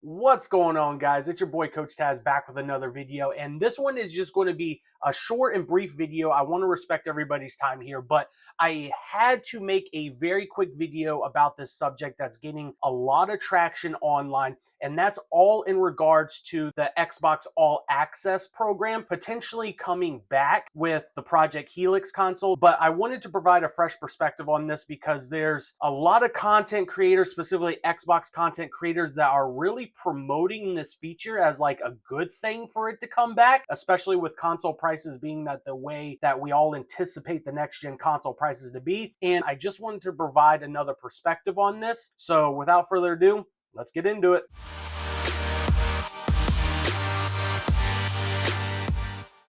What's going on, guys? It's your boy Coach Taz back with another video, and this one is just going to be a short and brief video. I want to respect everybody's time here, but I had to make a very quick video about this subject that's getting a lot of traction online, and that's all in regards to the Xbox All Access program potentially coming back with the Project Helix console. But I wanted to provide a fresh perspective on this because there's a lot of content creators, specifically Xbox content creators, that are really promoting this feature as like a good thing for it to come back, especially with console prices being that the way that we all anticipate the next gen console prices to be. And I just wanted to provide another perspective on this. So without further ado, let's get into it.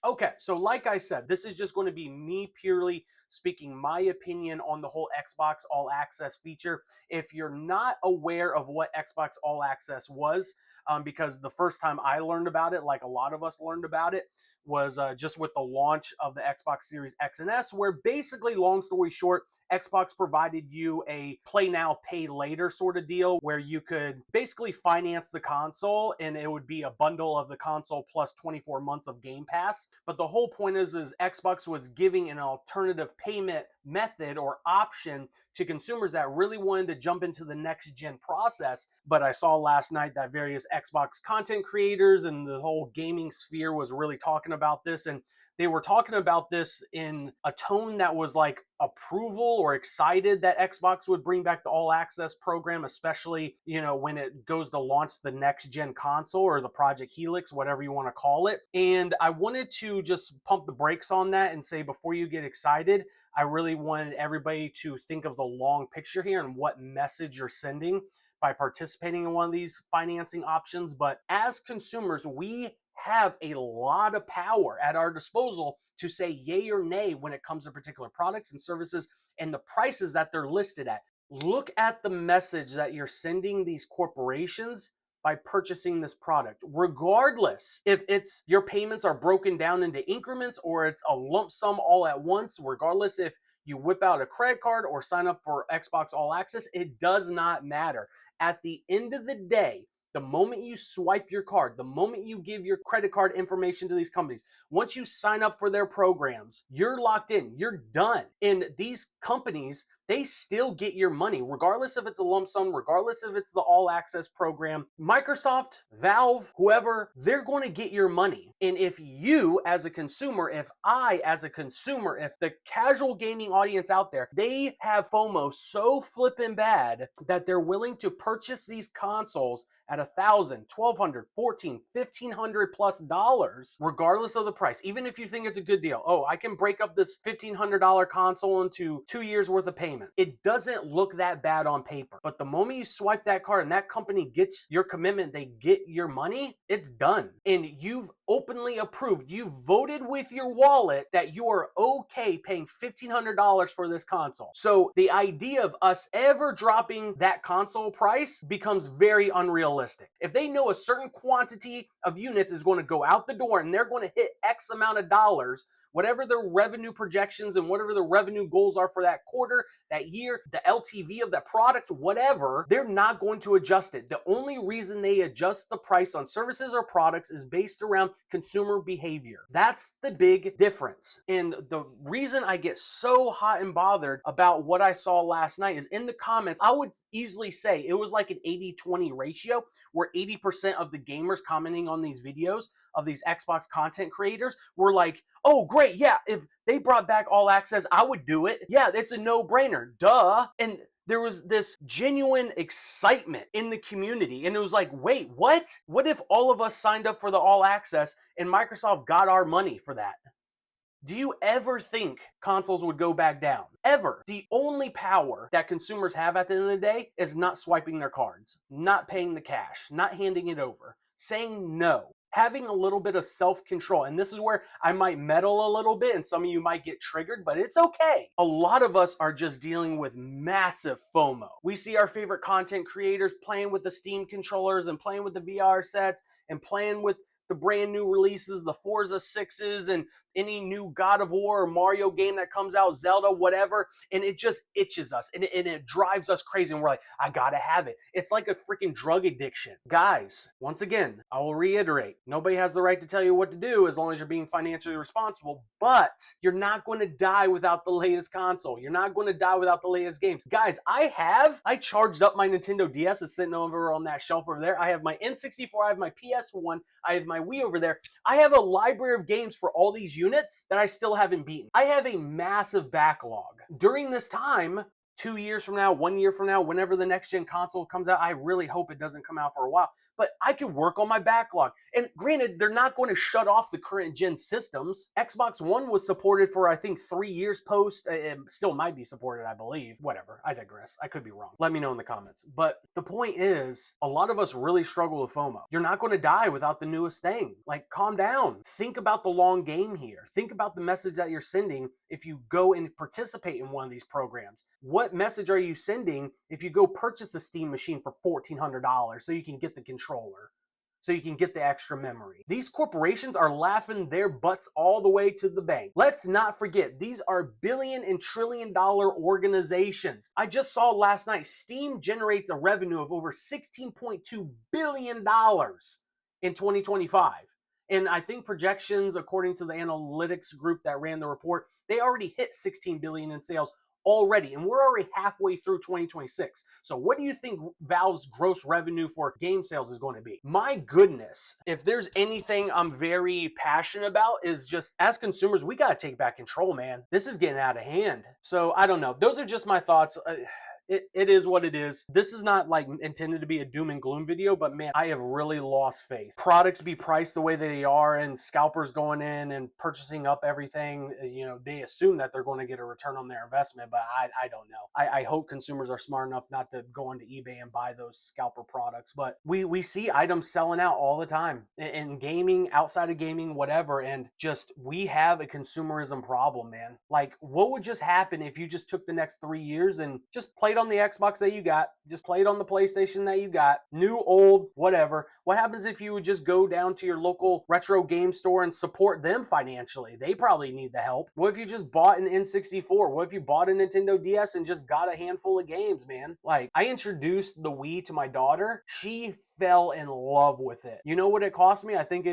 Okay, so like I said, this is just going to be me purely speaking my opinion on the whole Xbox All Access feature. If you're not aware of what Xbox All Access was, because the first time I learned about it, like a lot of us learned about it, was just with the launch of the Xbox Series X and S, where basically, long story short, Xbox provided you a play now, pay later sort of deal where you could basically finance the console and it would be a bundle of the console plus 24 months of Game Pass. But the whole point is Xbox was giving an alternative payment method or option to consumers that really wanted to jump into the next gen process. But I saw last night that various Xbox content creators and the whole gaming sphere was really talking about this, and they were talking about this in a tone that was like approval or excited that Xbox would bring back the all access program, especially, when it goes to launch the next gen console or the Project Helix, whatever you want to call it. And I wanted to just pump the brakes on that and say, before you get excited, I really wanted everybody to think of the long picture here and what message you're sending by participating in one of these financing options. But as consumers, we have a lot of power at our disposal to say yay or nay when it comes to particular products and services and the prices that they're listed at. Look at the message that you're sending these corporations by purchasing this product, regardless if it's your payments are broken down into increments or it's a lump sum all at once, regardless if you whip out a credit card or sign up for Xbox All Access, it does not matter. At the end of the day, the moment you swipe your card, the moment you give your credit card information to these companies, once you sign up for their programs, you're locked in, you're done. And these companies, they still get your money, regardless if it's a lump sum, regardless if it's the all access program. Microsoft, Valve, whoever, they're going to get your money. And if you as a consumer, if I as a consumer, if the casual gaming audience out there, they have FOMO so flippin' bad that they're willing to purchase these consoles at $1,000, $1,200, $1,400, $1,500 plus dollars, regardless of the price. Even if you think it's a good deal, oh, I can break up this $1,500 console into 2 years worth of payment. It doesn't look that bad on paper. But the moment you swipe that card and that company gets your commitment, they get your money, it's done. And you've openly approved, you voted with your wallet that you are okay paying $1,500 for this console. So the idea of us ever dropping that console price becomes very unrealistic. If they know a certain quantity of units is going to go out the door and they're going to hit X amount of dollars, whatever their revenue projections and whatever the revenue goals are for that quarter, that year, the LTV of that product, whatever, they're not going to adjust it. The only reason they adjust the price on services or products is based around consumer behavior. That's the big difference. And the reason I get so hot and bothered about what I saw last night is in the comments, I would easily say it was like an 80-20 ratio where 80% of the gamers commenting on these videos of these Xbox content creators were like, oh, great, yeah, if they brought back all access, I would do it. Yeah, it's a no-brainer, duh. And there was this genuine excitement in the community. And it was like, wait, what? What if all of us signed up for the all access and Microsoft got our money for that? Do you ever think consoles would go back down? Ever? The only power that consumers have at the end of the day is not swiping their cards, not paying the cash, not handing it over, saying no, having a little bit of self-control. And this is where I might meddle a little bit and some of you might get triggered, but it's okay. A lot of us are just dealing with massive FOMO. We see our favorite content creators playing with the Steam controllers and playing with the VR sets and playing with the brand new releases, the Forza 6s and any new God of War or Mario game that comes out, Zelda, whatever, and it just itches us and it drives us crazy. And we're like, I gotta have it. It's like a freaking drug addiction. Guys, once again, I will reiterate, nobody has the right to tell you what to do as long as you're being financially responsible, but you're not going to die without the latest console. You're not going to die without the latest games. Guys, I charged up my Nintendo DS. It's sitting over on that shelf over there. I have my N64, I have my PS1, I have my Wii over there. I have a library of games for all these units that I still haven't beaten. I have a massive backlog. During this time, 2 years from now, 1 year from now, whenever the next gen console comes out, I really hope it doesn't come out for a while. But I can work on my backlog. And granted, they're not going to shut off the current gen systems. Xbox One was supported for, I think, 3 years post. It still might be supported, I believe. Whatever. I digress. I could be wrong. Let me know in the comments. But the point is, a lot of us really struggle with FOMO. You're not going to die without the newest thing. Like, calm down. Think about the long game here. Think about the message that you're sending if you go and participate in one of these programs. What message are you sending if you go purchase the Steam machine for $1,400 so you can get the controller, so you can get the extra memory? These corporations are laughing their butts all the way to the bank. Let's not forget, these are billion and trillion dollar organizations. I just saw last night, Steam generates a revenue of over $16.2 billion in 2025. And I think projections, according to the analytics group that ran the report, they already hit 16 billion in sales already, and we're already halfway through 2026. So what do you think Valve's gross revenue for game sales is going to be? My goodness, if there's anything I'm very passionate about, is just, as consumers, we got to take back control, man. This is getting out of hand. So I don't know. Those are just my thoughts. It is what it is. This is not like intended to be a doom and gloom video, but man, I have really lost faith. Products be priced the way they are, and scalpers going in and purchasing up everything. You know, they assume that they're going to get a return on their investment, but I don't know. I hope consumers are smart enough not to go onto eBay and buy those scalper products. But we see items selling out all the time in gaming, outside of gaming, whatever, and just we have a consumerism problem, man. Like, what would just happen if you just took the next 3 years and just played on the Xbox that you got, just play it on the PlayStation that you got, new, old, whatever. What happens if you would just go down to your local retro game store and support them financially? They probably need the help. What if you just bought an N64? What if you bought a Nintendo DS and just got a handful of games, man? Like, I introduced the Wii to my daughter. She fell in love with it. You know what it cost me? I think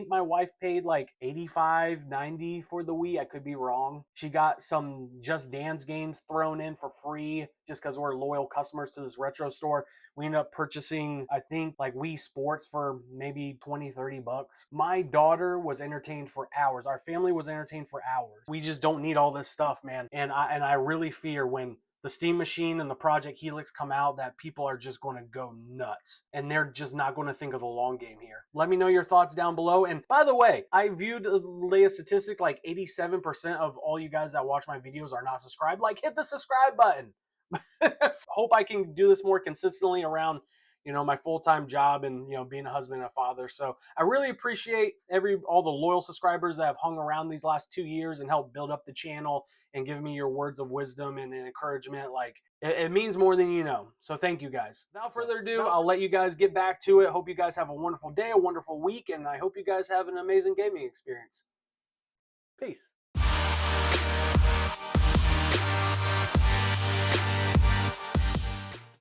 my wife paid like 85, 90 for the Wii. I could be wrong. She got some Just Dance games thrown in for free just because we're loyal customers to this retro store. We ended up purchasing, I think, like Wii Sports for maybe 20, 30 bucks. My daughter was entertained for hours. Our family was entertained for hours. We just don't need all this stuff, man. And I really fear when the Steam machine and the Project Helix come out that people are just going to go nuts, and they're just not going to think of the long game here. Let me know your thoughts down below. And by the way, I viewed the latest statistic, like 87% of all you guys that watch my videos are not subscribed. Like, hit the subscribe button. Hope I can do this more consistently around, you know, my full-time job and, you know, being a husband and a father. So I really appreciate all the loyal subscribers that have hung around these last 2 years and helped build up the channel and give me your words of wisdom and encouragement. Like, it means more than you know. So thank you guys. Without further ado, I'll let you guys get back to it. Hope you guys have a wonderful day, a wonderful week, and I hope you guys have an amazing gaming experience. Peace.